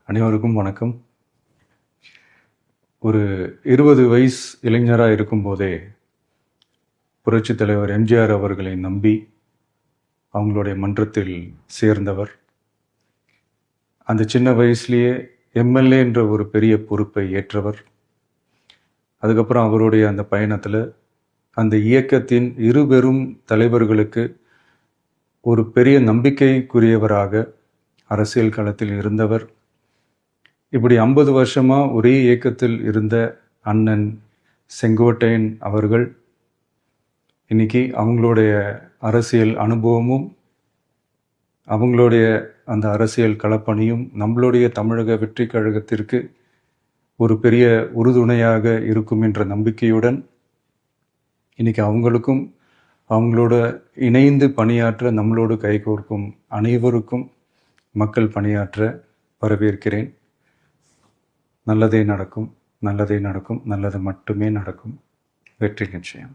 அனைவருக்கும் வணக்கம். ஒரு 20 வயசு இளைஞராக இருக்கும்போதே புரட்சித் தலைவர் எம்ஜிஆர் அவர்களை நம்பி அவங்களுடைய மன்றத்தில் சேர்ந்தவர். அந்த சின்ன வயசுலேயே எம்எல்ஏ என்ற ஒரு பெரிய பொறுப்பை ஏற்றவர். அதுக்கப்புறம் அவருடைய அந்த பயணத்தில் அந்த இயக்கத்தின் இருபெரும் தலைவர்களுக்கு ஒரு பெரிய நம்பிக்கைக்குரியவராக அரசியல் களத்தில் இருந்தவர். இப்படி 50 வருஷமாக ஒரே இயக்கத்தில் இருந்த அண்ணன் செங்கோட்டையன் அவர்கள் இன்னைக்கு அவங்களுடைய அரசியல் அனுபவமும் அவங்களுடைய அந்த அரசியல் களப்பணியும் நம்மளுடைய தமிழக வெற்றி கழகத்திற்கு ஒரு பெரிய உறுதுணையாக இருக்கும் என்ற நம்பிக்கையுடன் இன்னைக்கு அவங்களுக்கும் அவங்களோட இணைந்து பணியாற்ற நம்மளோடு கைகோர்க்கும் அனைவருக்கும் மக்கள் பணியாற்ற வரவேற்கிறேன். நல்லதே நடக்கும், நல்லதே நடக்கும், நல்லது மட்டுமே நடக்கும். வெற்றி நிச்சயம்.